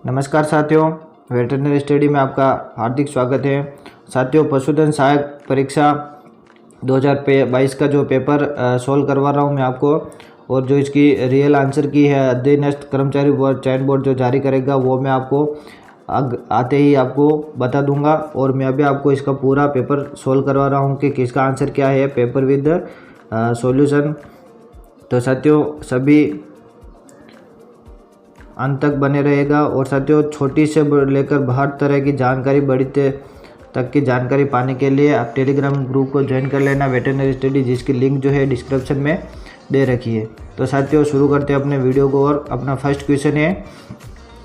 नमस्कार साथियों, veterinary study में आपका हार्दिक स्वागत है। साथियों, पशुधन सहायक परीक्षा 2022 का जो पेपर सॉल्व करवा रहा हूं मैं आपको, और जो इसकी रियल आंसर की है अधीनस्थ कर्मचारी चयन बोर्ड जो जारी करेगा वो मैं आपको आते ही आपको बता दूंगा। और मैं अभी आपको इसका पूरा पेपर सॉल्व करवा रहा हूं कि किसका आंसर क्या है, पेपर विद सॉल्यूशन। तो साथियों, सभी अंत तक बने रहेगा। और साथियों, छोटी से लेकर हर तरह की जानकारी, बड़ी तक की जानकारी पाने के लिए आप टेलीग्राम ग्रुप को ज्वाइन कर लेना, वेटरनरी स्टडी, जिसकी लिंक जो है डिस्क्रिप्शन में दे रखी है। तो साथियों, शुरू करते हैं अपने वीडियो को। और अपना फर्स्ट क्वेश्चन है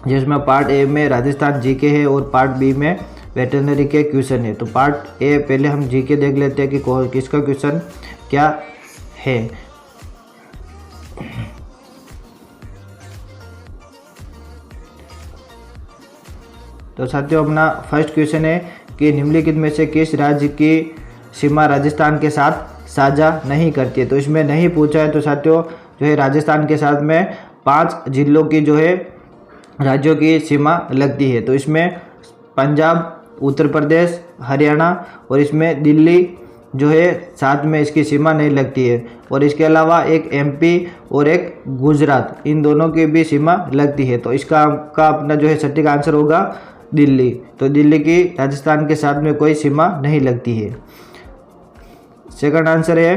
जिसमें पार्ट ए में राजस्थान जीके है और पार्ट बी में वेटरनरी के क्वेश्चन है। तो पार्ट ए पहले हम जीके देख लेते हैं कि किसका क्वेश्चन क्या है। तो साथियों, अपना फर्स्ट क्वेश्चन है कि निम्नलिखित में से किस राज्य की सीमा राजस्थान के साथ साझा नहीं करती है। तो इसमें नहीं पूछा है। तो साथियों, जो है राजस्थान के साथ में 5 जिलों की जो है राज्यों की सीमा लगती है। तो इसमें पंजाब, उत्तर प्रदेश, हरियाणा और इसमें दिल्ली जो है साथ में इसकी सीमा नहीं लगती है। और इसके अलावा एक एमपी और एक गुजरात, इन दोनों की भी सीमा लगती है। तो इसका अपना जो है सटीक आंसर होगा दिल्ली। तो दिल्ली की राजस्थान के साथ में कोई सीमा नहीं लगती है। सेकंड आंसर है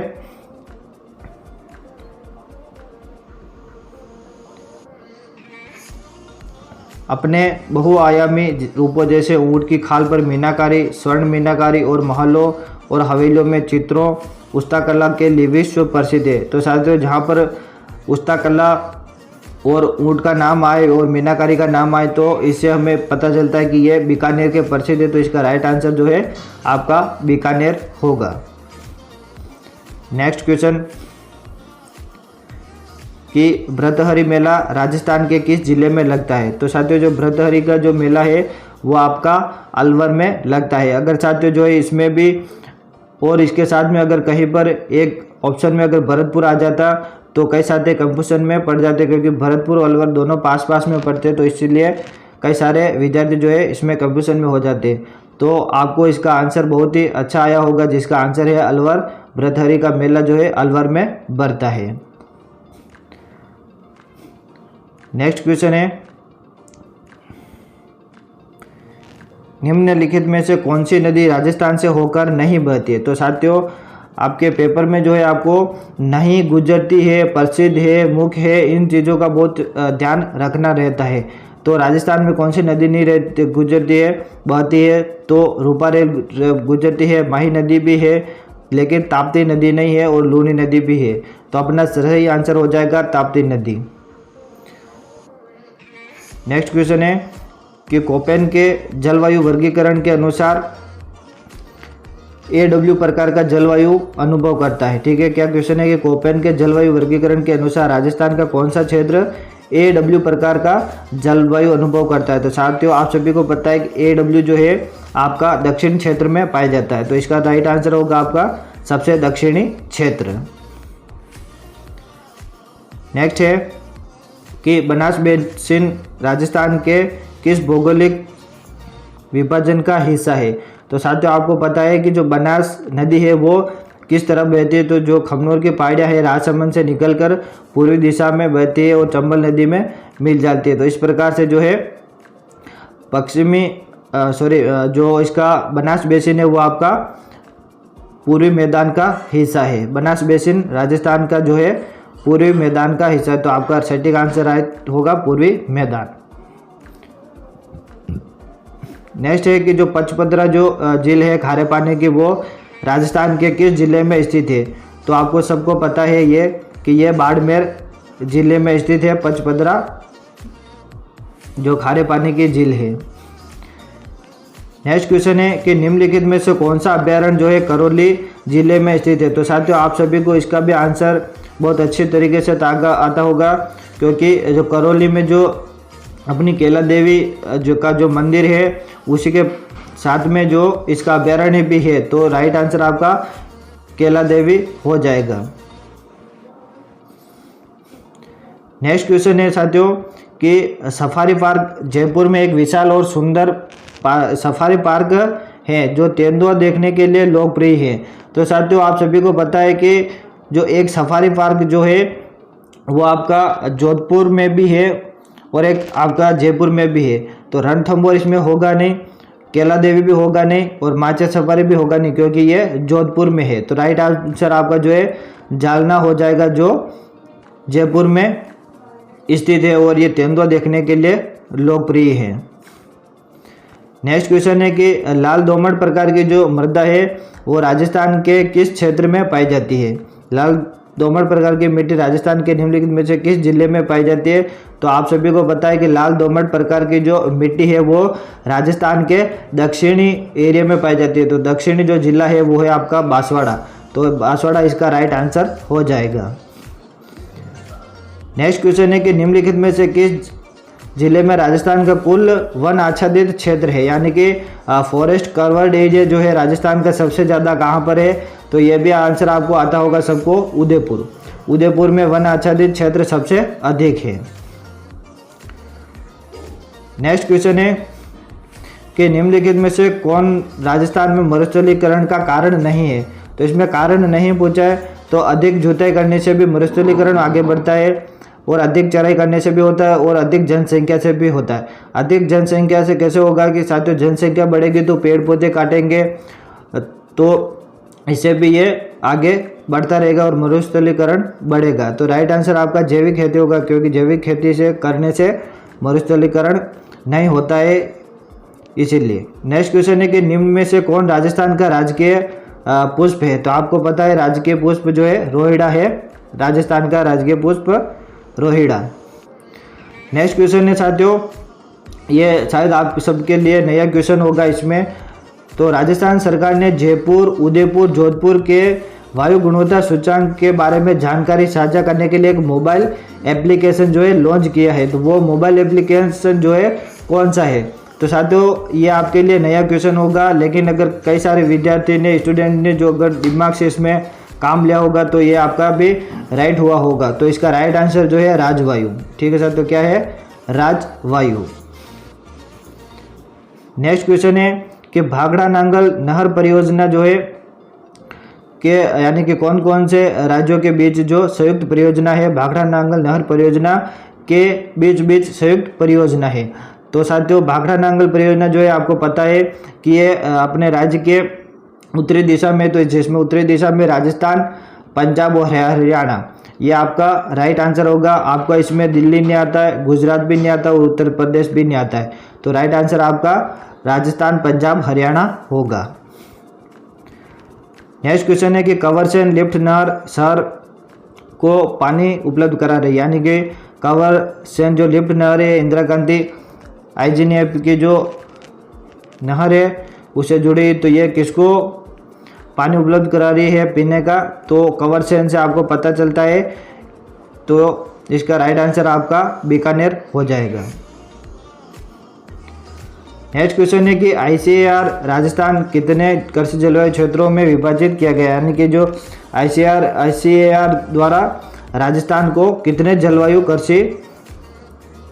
अपने बहुआयामी रूपों जैसे ऊंट की खाल पर मीनाकारी, स्वर्ण मीनाकारी और महलों और हवेलियों में चित्रों पुस्तकला के लिए विश्व प्रसिद्ध है। तो साथियों, जहाँ पर पुस्तकला और ऊंट का नाम आए और मीनाकारी का नाम आए तो इससे हमें पता चलता है कि ये बीकानेर के प्रसिद्ध है। तो इसका राइट आंसर जो है आपका बीकानेर होगा। नेक्स्ट क्वेश्चन कि भर्तृहरि मेला राजस्थान के किस जिले में लगता है। तो साथियों, जो भर्तृहरि का जो मेला है वो आपका अलवर में लगता है। अगर साथियों जो है इसमें भी और इसके साथ में अगर कहीं पर एक ऑप्शन में अगर भरतपुर आ जाता तो कई सारे कंफ्यूजन में पड़ जाते, क्योंकि भरतपुर और अलवर दोनों पास पास में पड़ते, तो इसलिए कई सारे विद्यार्थी जो है इसमें कंफ्यूजन में हो जाते। तो आपको इसका आंसर बहुत ही अच्छा आया होगा, जिसका आंसर है अलवर। भर्तृहरि का मेला जो है अलवर में बढ़ता है। नेक्स्ट क्वेश्चन है निम्नलिखित में से कौन सी नदी राजस्थान से होकर नहीं बहती है। तो साथियों, आपके पेपर में जो है आपको नहीं, गुजरती है, प्रसिद्ध है, मुख्य है, इन चीज़ों का बहुत ध्यान रखना रहता है। तो राजस्थान में कौन सी नदी नहीं रहती, गुजरती है, बहती है। तो रूपारेल गुजरती है, माही नदी भी है, लेकिन ताप्ती नदी नहीं है, और लूनी नदी भी है। तो अपना सही आंसर हो जाएगा ताप्ती नदी। नेक्स्ट क्वेश्चन है कि कोपेन के जलवायु वर्गीकरण के अनुसार AW प्रकार का जलवायु अनुभव करता है। ठीक है, क्या क्वेश्चन है कि कोपेन के जलवायु वर्गीकरण के अनुसार राजस्थान का कौन सा क्षेत्र AW प्रकार का जलवायु अनुभव करता है। तो साथियों, आप सभी को पता है कि AW जो है आपका दक्षिण क्षेत्र में पाया जाता है। तो इसका राइट आंसर होगा आपका सबसे दक्षिणी क्षेत्र। नेक्स्ट है कि बनास बेसिन राजस्थान के किस भौगोलिक विभाजन का हिस्सा है। तो साथियों, आपको पता है कि जो बनास नदी है वो किस तरफ बहती है। तो जो खमनोर की पहाड़ियाँ है राजसमंद से निकलकर पूर्वी दिशा में बहती है और चंबल नदी में मिल जाती है। तो इस प्रकार से जो है जो इसका बनास बेसिन है वो आपका पूर्वी मैदान का हिस्सा है। बनास बेसिन राजस्थान का जो है पूर्वी मैदान का हिस्सा है। तो आपका सटीक आंसर राइट होगा पूर्वी मैदान। नेक्स्ट है कि जो पचपदरा जो झील है खारे पानी की, वो राजस्थान के किस जिले में स्थित है। तो आपको सबको पता है ये कि ये बाड़मेर जिले में स्थित है पचपदरा जो खारे पानी की झील है। नेक्स्ट क्वेश्चन है कि निम्नलिखित में से कौन सा अभ्यारण्य जो है करौली जिले में स्थित है। तो साथियों, आप सभी को इसका भी आंसर बहुत अच्छी तरीके से आता होगा, क्योंकि जो करौली में जो अपनी केला देवी जो मंदिर है उसी के साथ में जो इसका अभ्यारण्य भी है। तो राइट आंसर आपका केला देवी हो जाएगा। नेक्स्ट क्वेश्चन है साथियों कि सफारी पार्क जयपुर में एक विशाल और सुंदर सफारी पार्क है जो तेंदुआ देखने के लिए लोकप्रिय है। तो साथियों आप सभी को पता है कि जो एक सफारी पार्क जो है वो आपका जोधपुर में भी है और एक आपका जयपुर में भी है। तो रणथंभौर इसमें होगा नहीं, कैला देवी भी होगा नहीं और माचल सफारी भी होगा नहीं, क्योंकि ये जोधपुर में है। तो राइट आंसर आपका जो है जालना हो जाएगा, जो जयपुर में स्थित है और ये तेंदुआ देखने के लिए लोकप्रिय है। नेक्स्ट क्वेश्चन है कि लाल दोमट प्रकार की जो मृदा है वो राजस्थान के किस क्षेत्र में पाई जाती है। लाल दोमट प्रकार की मिट्टी राजस्थान के निम्नलिखित में से किस जिले में पाई जाती है। तो आप सभी को पता है कि लाल दोमट प्रकार की जो मिट्टी है वो राजस्थान के दक्षिणी एरिया में पाई जाती है। तो दक्षिणी जो जिला है वो है आपका बांसवाड़ा। तो बांसवाड़ा इसका राइट आंसर हो जाएगा। नेक्स्ट क्वेश्चन है कि निम्नलिखित में से किस जिले में राजस्थान का कुल वन आच्छादित क्षेत्र है, यानी कि फॉरेस्ट कवर्ड एरिया जो है राजस्थान का सबसे ज़्यादा कहाँ पर है। तो ये भी आंसर आपको आता होगा सबको, उदयपुर। उदयपुर में वन आच्छादित क्षेत्र सबसे अधिक है। नेक्स्ट क्वेश्चन है कि निम्नलिखित में से कौन राजस्थान में मरुस्थलीकरण का कारण नहीं है। तो इसमें कारण नहीं पूछा है। तो अधिक जुताई करने से भी मरुस्थलीकरण आगे बढ़ता है और अधिक चराई करने से भी होता है और अधिक जनसंख्या से भी होता है। अधिक जनसंख्या से कैसे होगा कि साथियों जनसंख्या बढ़ेगी तो पेड़ पौधे काटेंगे, तो इससे भी ये आगे बढ़ता रहेगा और मरुस्थलीकरण बढ़ेगा। तो राइट आंसर आपका जैविक खेती होगा, क्योंकि जैविक खेती से करने से मरुस्थलीकरण नहीं होता है, इसीलिए। नेक्स्ट क्वेश्चन है कि निम्न में से कौन राजस्थान का राजकीय पुष्प है। तो आपको पता है राजकीय पुष्प जो है रोहिड़ा है, राजस्थान का राजकीय पुष्प रोहिड़ा। नेक्स्ट क्वेश्चन है साथियों, ये शायद आप सबके लिए नया क्वेश्चन होगा इसमें। तो राजस्थान सरकार ने जयपुर, उदयपुर, जोधपुर के वायु गुणवत्ता सूचकांक के बारे में जानकारी साझा करने के लिए एक मोबाइल एप्लीकेशन जो है लॉन्च किया है। तो वो मोबाइल एप्लीकेशन जो है कौन सा है। तो साथियों ये आपके लिए नया क्वेश्चन होगा, लेकिन अगर कई सारे विद्यार्थी ने, स्टूडेंट ने जो अगर दिमाग से इसमें काम लिया होगा तो ये आपका भी राइट हुआ होगा। तो इसका राइट आंसर जो है राजवायु। ठीक है सर, तो क्या है राजवायु। नेक्स्ट क्वेश्चन है कि भाखड़ा नांगल नहर परियोजना जो है के यानी कि कौन कौन से राज्यों के बीच जो संयुक्त परियोजना है। भाखड़ा नांगल नहर परियोजना के बीच संयुक्त परियोजना है। तो साथियों भाखड़ा नांगल परियोजना जो है आपको पता है कि ये अपने राज्य के उत्तरी दिशा में, तो जिसमें उत्तरी दिशा में राजस्थान, पंजाब और हरियाणा, ये आपका राइट आंसर होगा। आपका इसमें दिल्ली नहीं आता है, गुजरात भी नहीं आता और उत्तर प्रदेश भी नहीं आता है। तो राइट आंसर आपका राजस्थान, पंजाब, हरियाणा होगा। नेक्स्ट क्वेश्चन है कि कंवरसेन लिफ्ट नहर शहर को पानी उपलब्ध करा रही है, यानी कि कंवरसेन जो लिफ्ट नहर है इंदिरा गांधी IGNF की जो नहर है उससे जुड़ी, तो ये किसको पानी उपलब्ध करा रही है पीने का। तो कंवरसेन से आपको पता चलता है। तो इसका राइट आंसर आपका बीकानेर हो जाएगा। नेक्स्ट क्वेश्चन है कि ICAR राजस्थान कितने कृषि जलवायु क्षेत्रों में विभाजित किया गया, यानी कि जो ICAR द्वारा राजस्थान को कितने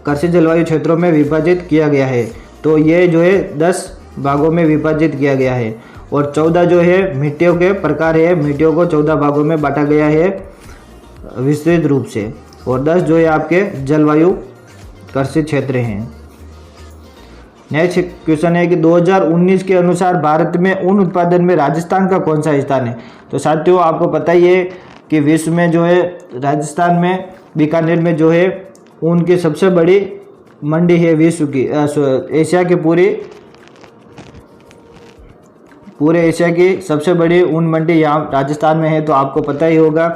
कृषि जलवायु क्षेत्रों में विभाजित किया गया है। तो ये जो है 10 भागों में विभाजित किया गया है और 14 जो है मिट्टियों के प्रकार है, मिट्टियों को 14 भागों में बांटा गया है विस्तृत रूप से, और 10 जो है आपके जलवायु कृषि क्षेत्र हैं। नेक्स्ट क्वेश्चन है कि 2019 के अनुसार भारत में ऊन उत्पादन में राजस्थान का कौन सा स्थान है। तो साथियों आपको पता ही है कि विश्व में जो है राजस्थान में बीकानेर में जो है ऊन की सबसे बड़ी मंडी है विश्व की, एशिया की पूरे एशिया की सबसे बड़ी ऊन मंडी यहाँ राजस्थान में है। तो आपको पता ही होगा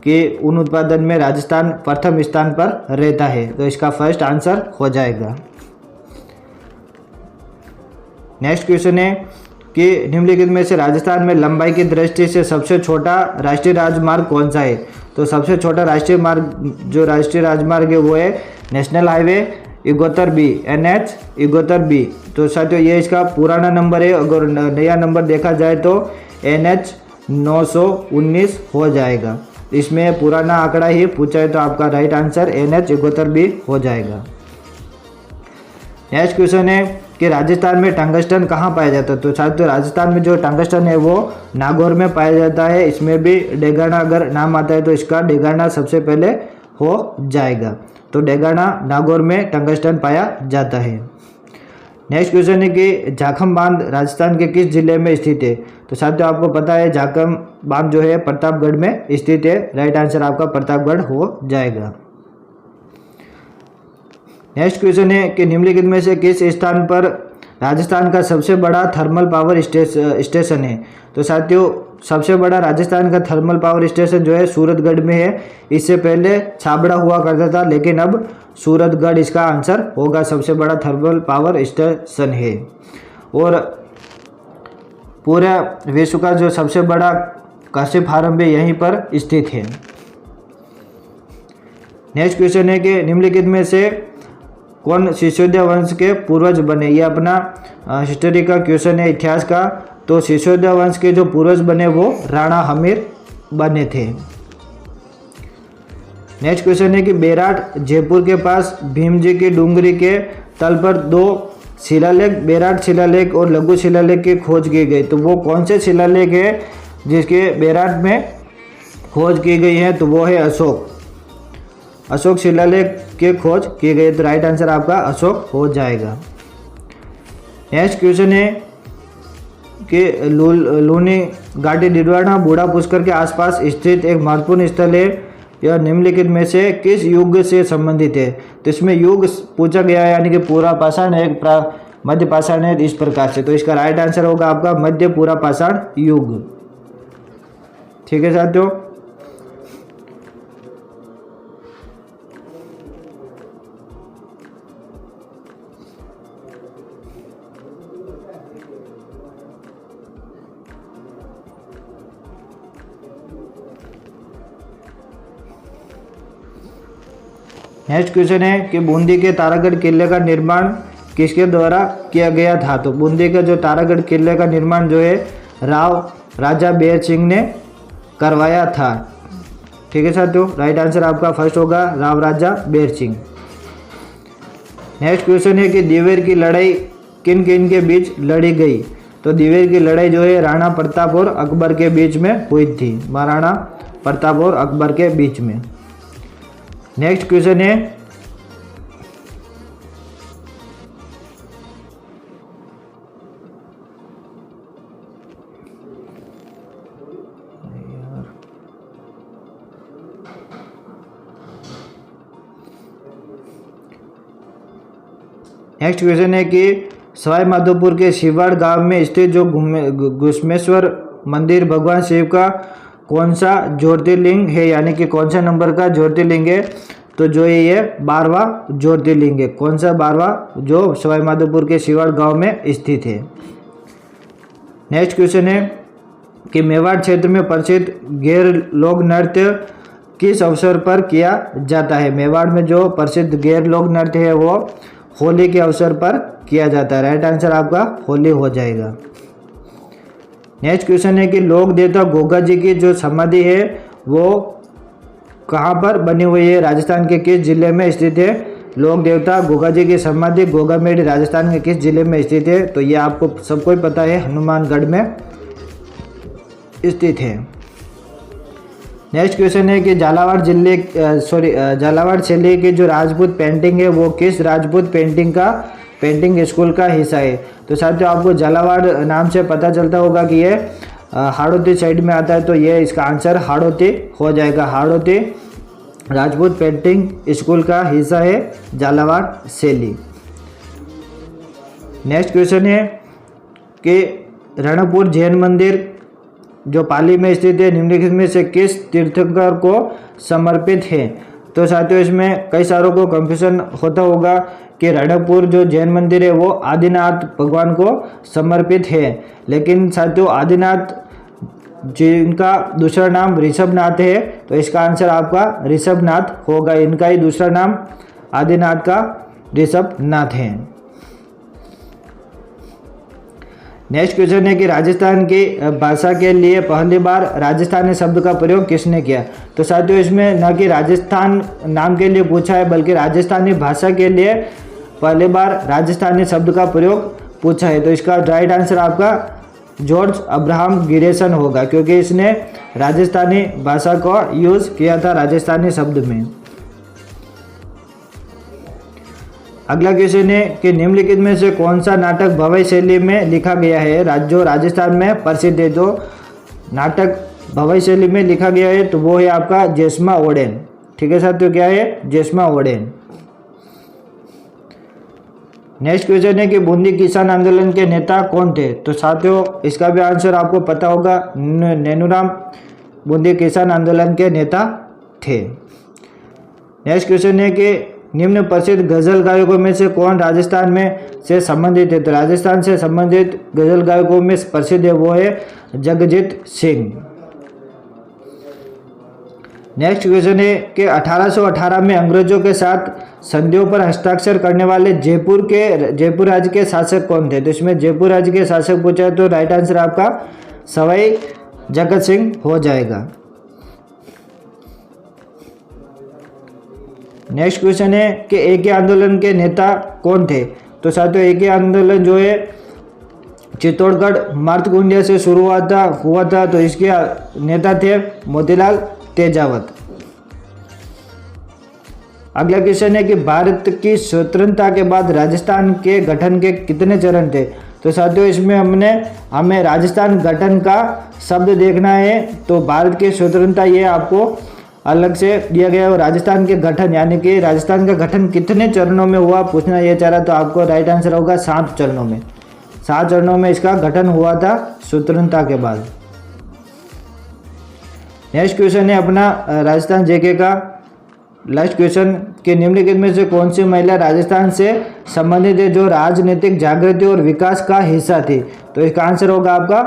कि ऊन उत्पादन में राजस्थान प्रथम स्थान पर रहता है। तो इसका फर्स्ट आंसर हो जाएगा। नेक्स्ट क्वेश्चन है कि निम्नलिखित में से राजस्थान में लंबाई की दृष्टि से सबसे छोटा राष्ट्रीय राजमार्ग कौन सा है। तो सबसे छोटा राष्ट्रीय राजमार्ग है वो है national highway 71B, NH 71B। तो साथियों ये इसका पुराना नंबर है, अगर नया नंबर देखा जाए तो NH 919 हो जाएगा। इसमें पुराना आंकड़ा ही पूछा है, तो आपका राइट आंसर NH 71B हो जाएगा। नेक्स्ट क्वेश्चन है कि राजस्थान में टंगस्टन कहाँ पाया जाता है। तो साथियों राजस्थान में जो टंगस्टन है वो नागौर में पाया जाता है। इसमें भी डेगाना अगर नाम आता है तो इसका डेगाना सबसे पहले हो जाएगा। तो डेगाना नागौर में टंगस्टन पाया जाता है। नेक्स्ट क्वेश्चन है कि जाखम बांध राजस्थान के किस जिले में स्थित है। तो साथियों आपको पता है जाखम बांध जो है प्रतापगढ़ में स्थित है। राइट आंसर आपका प्रतापगढ़ हो जाएगा। नेक्स्ट क्वेश्चन है कि निम्नलिखित में से किस स्थान पर राजस्थान का सबसे बड़ा थर्मल पावर स्टेशन है। तो साथियों सबसे बड़ा राजस्थान का थर्मल पावर स्टेशन जो है सूरतगढ़ में है। इससे पहले छाबड़ा हुआ करता था, लेकिन अब सूरतगढ़ इसका आंसर होगा। सबसे बड़ा थर्मल पावर स्टेशन है और पूरे विश्व का जो सबसे बड़ा कृषि फार्म भी यहीं पर स्थित है। नेक्स्ट क्वेश्चन है कि निम्नलिखित में से कौन सिसोदिया वंश के पूर्वज बने। ये अपना हिस्ट्री का क्वेश्चन है, इतिहास का। तो सिसोदिया वंश के जो पूर्वज बने वो राणा हमीर बने थे। नेक्स्ट क्वेश्चन है कि बेराट जयपुर के पास भीमजी की डूंगरी के तल पर दो शिलालेख बेराट शिलालेख और लघु शिलालेख की खोज की गई। तो वो कौन से शिलालेख है जिसके बेराट में खोज की गई है। तो वो है अशोक शिलालेख की खोज की गई। तो राइट आंसर आपका अशोक हो जाएगा। नेक्स्ट क्वेश्चन है कि लूनी घाटी डिडवाना बूढ़ा पुष्कर के आसपास स्थित एक महत्वपूर्ण स्थल है। यह निम्नलिखित में से किस युग से संबंधित है। तो इसमें युग पूछा गया है, यानी कि पूरा पाषाण है, मध्य पाषाण है, इस प्रकार से। तो इसका राइट आंसर होगा आपका मध्य पूरा पाषाण युग। ठीक है साथियों। नेक्स्ट क्वेश्चन है कि बूंदी के तारागढ़ किले का निर्माण किसके द्वारा किया गया था। तो बूंदी का जो तारागढ़ किले का निर्माण जो है राजा बेर सिंह ने करवाया था। ठीक है साथियों, राइट आंसर आपका फर्स्ट होगा राजा बेर सिंह। नेक्स्ट क्वेश्चन है कि दिवेर की लड़ाई किन किन के बीच लड़ी गई। तो दिवेर की लड़ाई जो है राणा प्रताप और अकबर के बीच में हुई थी। महाराणा प्रताप और अकबर के बीच में। नेक्स्ट क्वेश्चन है कि सवाई माधोपुर के शिवाड़ गांव में स्थित जो घुश्मेश्वर मंदिर भगवान शिव का कौन सा ज्योतिर्लिंग है, यानी कि कौन सा नंबर का ज्योतिर्लिंग है। तो जो ये 12वां ज्योतिर्लिंग है। कौन सा 12वां, जो सवाई माधोपुर के शिवाड़ गांव में स्थित है। नेक्स्ट क्वेश्चन है कि मेवाड़ क्षेत्र में प्रसिद्ध गैर लोक नृत्य किस अवसर पर किया जाता है। मेवाड़ में जो प्रसिद्ध गैर लोक नृत्य है वो होली के अवसर पर किया जाता है। राइट आंसर आपका होली हो जाएगा। नेक्स्ट क्वेश्चन है कि लोक देवता गोगा जी की जो समाधि है वो कहाँ पर बनी हुई है, राजस्थान के किस जिले में स्थित है। लोक देवता गोगा जी की समाधि गोगामेडी राजस्थान के किस जिले में स्थित है। तो ये आपको सबको ही पता है, हनुमानगढ़ में स्थित है। नेक्स्ट क्वेश्चन है कि झालावाड़ शैली की जो राजपूत पेंटिंग है वो किस राजपूत पेंटिंग स्कूल का हिस्सा है। तो साथियों आपको झालावाड़ नाम से पता चलता होगा कि ये हाड़ौती साइड में आता है। तो ये इसका आंसर हाड़ौती हो जाएगा। हाड़ौती राजपूत पेंटिंग स्कूल का हिस्सा है झालावाड़ शैली। नेक्स्ट क्वेश्चन है कि रणकपुर जैन मंदिर जो पाली में स्थित है निम्नलिखित में से किस तीर्थंकर को समर्पित है। तो साथियों इसमें कई सारों को कंफ्यूजन होता होगा कि रणकपुर जो जैन मंदिर है वो आदिनाथ भगवान को समर्पित है, लेकिन साथियों आदिनाथ जिनका दूसरा नाम ऋषभनाथ है तो इसका आंसर आपका ऋषभनाथ होगा। इनका ही दूसरा नाम आदिनाथ का ऋषभनाथ है। नेक्स्ट क्वेश्चन है कि राजस्थान की भाषा के लिए पहली बार राजस्थानी शब्द का प्रयोग किसने किया। तो साथियों इसमें न कि राजस्थान नाम के लिए पूछा है बल्कि राजस्थानी भाषा के लिए पहली बार राजस्थानी शब्द का प्रयोग पूछा है? तो इसका राइट आंसर आपका जॉर्ज अब्राहम गिरेसन होगा, क्योंकि इसने राजस्थानी भाषा को यूज किया था राजस्थानी शब्द में। अगला क्वेश्चन है कि निम्नलिखित में से कौन सा नाटक भवई शैली में लिखा गया है जो राजस्थान में प्रसिद्ध है? जो नाटक भवई शैली में लिखा गया है तो वो है आपका जेस्मा ओडेन। ठीक है साथियों, क्या है? जेस्मा ओडेन। नेक्स्ट क्वेश्चन है कि बूंदी किसान आंदोलन के नेता कौन थे? तो साथियों इसका भी आंसर आपको पता होगा, नैनूराम बूंदी किसान आंदोलन के नेता थे। नेक्स्ट क्वेश्चन है कि निम्न प्रसिद्ध गजल गायकों में से कौन राजस्थान में से संबंधित है? तो राजस्थान से संबंधित गजल गायकों में प्रसिद्ध है वो है जगजीत सिंह। नेक्स्ट क्वेश्चन है कि 1818 में अंग्रेजों के साथ संधियों पर हस्ताक्षर करने वाले जयपुर राज्य के शासक कौन थे? तो इसमें जयपुर राज्य के शासक पूछा है तो राइट आंसर आपका सवाई जगत सिंह हो जाएगा। नेक्स्ट क्वेश्चन है कि एके आंदोलन के नेता कौन थे? तो साथियों एके आंदोलन जो है चित्तौड़गढ़ मार्तकुंडिया से शुरू हुआ था तो इसके नेता थे मोतीलाल तेजावत। अगला क्वेश्चन है कि भारत की स्वतंत्रता के बाद राजस्थान के गठन के कितने चरण थे? तो साथियों इसमें हमें राजस्थान गठन का शब्द देखना है। तो भारत की स्वतंत्रता ये आपको अलग से दिया गया है। राजस्थान के गठन यानी कि राजस्थान का गठन कितने चरणों में हुआ पूछना ये चाह रहा, तो आपको राइट आंसर होगा 7 चरणों में। 7 चरणों में इसका गठन हुआ था स्वतंत्रता के बाद। नेक्स्ट क्वेश्चन है अपना राजस्थान जेके का लास्ट क्वेश्चन कि निम्नलिखित में से कौन सी महिला राजस्थान से संबंधित है जो राजनीतिक जागृति और विकास का हिस्सा थी? तो इसका आंसर होगा आपका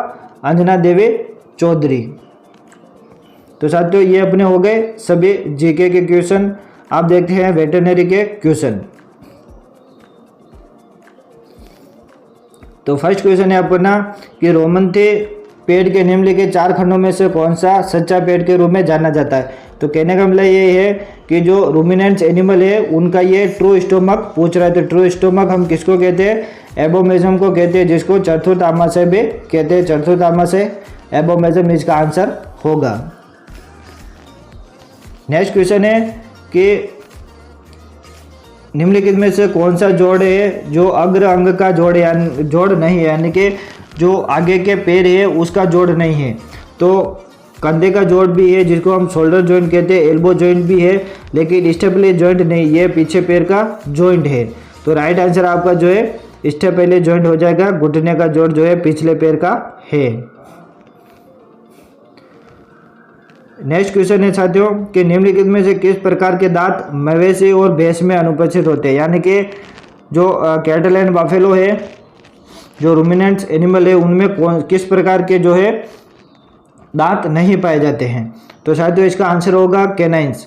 अंजना देवी चौधरी। तो साथियों ये अपने हो गए सभी जीके के क्वेश्चन। आप देखते हैं वेटरनरी के क्वेश्चन। तो फर्स्ट क्वेश्चन है अपना कि रोमन्थी पेड़ के निम्नलिखित 4 खंडों में से कौन सा सच्चा पेड़ के रूप में जाना जाता है? तो कहने का मतलब ये है कि जो रूमिनेंट्स एनिमल है उनका ये ट्रू स्टोमक पूछ रहा है। तो ट्रू स्टोमक हम किसको कहते हैं? एबोमेजम को कहते हैं, जिसको चतुर्थ आमाशय भी कहते हैं। चतुर्थ आमाशय एबोमेजम इसका आंसर होगा। नेक्स्ट क्वेश्चन है कि निम्नलिखित में से कौन सा जोड़ है जो अग्र अंग का जोड़ नहीं है, यानी कि जो आगे के पैर है उसका जोड़ नहीं है? तो कंधे का जोड़ भी है जिसको हम शोल्डर जॉइंट कहते हैं, एल्बो जॉइंट भी है, लेकिन स्टेपली जॉइंट नहीं, ये पीछे पैर का जॉइंट है। तो राइट आंसर आपका जो है स्टेपली जॉइंट हो जाएगा। घुटने का जोड़ जो है पिछले पैर का है। नेक्स्ट क्वेश्चन है साथियों कि निम्नलिखित में से किस प्रकार के दांत मवेशी और भैंस में अनुपस्थित होते हैं? यानी कि जो कैटल एंड बफेलो है, जो रूमिनेंट्स एनिमल है, उनमें किस प्रकार के जो है दांत नहीं पाए जाते हैं? तो साथियों इसका आंसर होगा कैनाइन्स।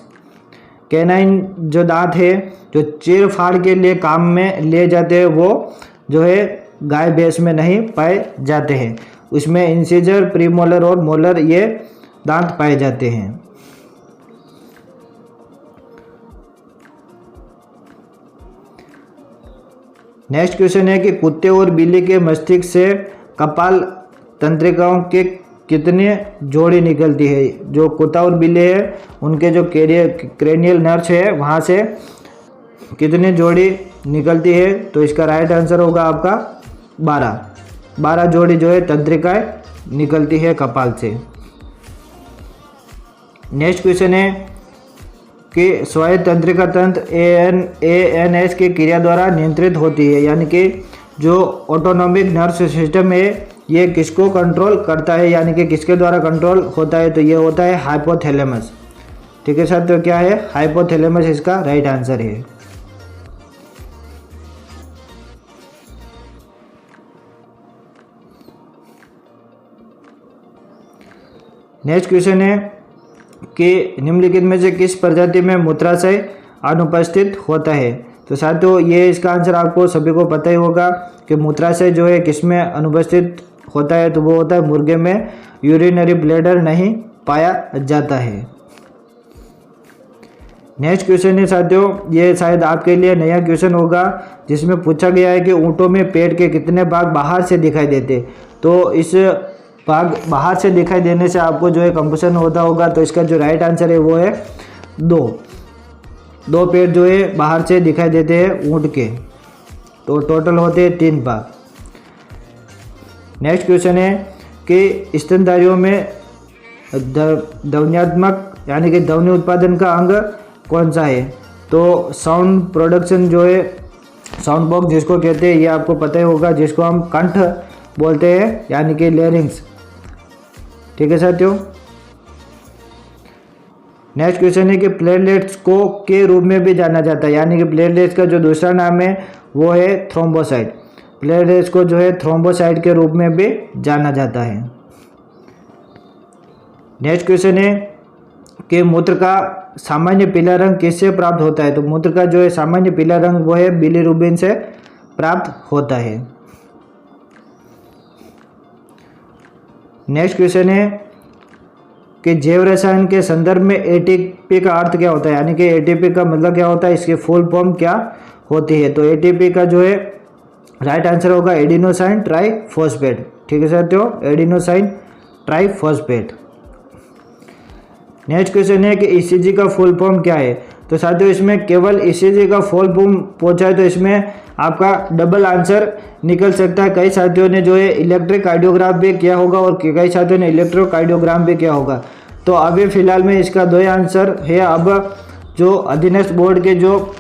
कैनाइन जो दांत है जो चीर फाड़ के लिए काम में लिए जाते हैं वो जो है गाय भैंस में नहीं पाए जाते हैं। उसमें इंसिजर, प्रीमोलर और मोलर ये दांत पाए जाते हैं। नेक्स्ट क्वेश्चन है कि कुत्ते और बिल्ली के मस्तिष्क से कपाल तंत्रिकाओं के कितने जोड़ी निकलती है? जो कुत्ता और बिल्ली है उनके जो क्रेनियल नर्व्स है वहाँ से कितने जोड़ी निकलती है? तो इसका राइट आंसर होगा आपका 12 जोड़ी जो है तंत्रिकाएं निकलती है कपाल से। नेक्स्ट क्वेश्चन है कि स्वायत्त तंत्रिका तंत्र ANS की क्रिया द्वारा नियंत्रित होती है, यानी कि जो ऑटोनॉमिक नर्वस सिस्टम है ये किसको कंट्रोल करता है, यानी कि किसके द्वारा कंट्रोल होता है? तो ये होता है हाइपोथैलेमस। ठीक है साथियों, क्या है? हाइपोथैलेमस इसका राइट आंसर है। नेक्स्ट क्वेश्चन है कि निम्नलिखित में से किस प्रजाति में मूत्राशय अनुपस्थित होता है? तो साथियों ये इसका आंसर आपको सभी को पता ही होगा कि मूत्राशय जो है किस में अनुपस्थित होता है? तो वो होता है मुर्गे में यूरिनरी ब्लैडर नहीं पाया जाता है। नेक्स्ट क्वेश्चन है साथियों, ये शायद आपके लिए नया क्वेश्चन होगा, जिसमें पूछा गया है कि ऊँटों में पेट के कितने भाग बाहर से दिखाई देते। तो इस भाग बाहर से दिखाई देने से आपको जो है कंफ्यूजन होता होगा। तो इसका जो राइट आंसर है वो है 2 पेट जो है बाहर से दिखाई देते हैं ऊँट के। तो टोटल होते हैं 3 भाग। नेक्स्ट क्वेश्चन है कि स्तनधारियों में ध्वन्यात्मक यानी कि ध्वनि उत्पादन का अंग कौन सा है। तो साउंड प्रोडक्शन जो है, साउंड बॉक्स जिसको कहते हैं, ये आपको पता ही होगा, जिसको हम कंठ बोलते हैं यानी कि लेरिंग्स। ठीक है साथियों। नेक्स्ट क्वेश्चन है कि प्लेटलेट्स को के रूप में भी जाना जाता है, यानी कि प्लेटलेट्स का जो दूसरा नाम है वो है थ्रोम्बोसाइट। प्लेटलेट्स को जो है थ्रोम्बोसाइट के रूप में भी जाना जाता है। नेक्स्ट क्वेश्चन है कि मूत्र का सामान्य पीला रंग किससे प्राप्त होता है। तो मूत्र का जो है सामान्य पीला रंग वो है बिलीरुबिन से प्राप्त होता है। नेक्स्ट क्वेश्चन है कि जैव रसायन के संदर्भ में एटीपी का अर्थ क्या होता है, यानी कि एटीपी का मतलब क्या होता है, इसकी फुल फॉर्म क्या होती है। तो एटीपी का जो है राइट आंसर होगा एडिनोसाइन ट्राइफॉस्फेट। ठीक है साथियों, एडिनोसाइन ट्राइफॉस्फेट। नेक्स्ट क्वेश्चन है कि ईसीजी का फुल फॉर्म क्या है। तो साथियों इसमें केवल ईसीजी का फुल फॉर्म पूछा है, तो इसमें आपका डबल आंसर निकल सकता है। कई साथियों ने जो है इलेक्ट्रिक कार्डियोग्राफ भी किया होगा और कई साथियों ने इलेक्ट्रोकार्डियोग्राम भी किया होगा। तो अभी फिलहाल में इसका 2 आंसर है। अब जो अधीनस्थ बोर्ड के जो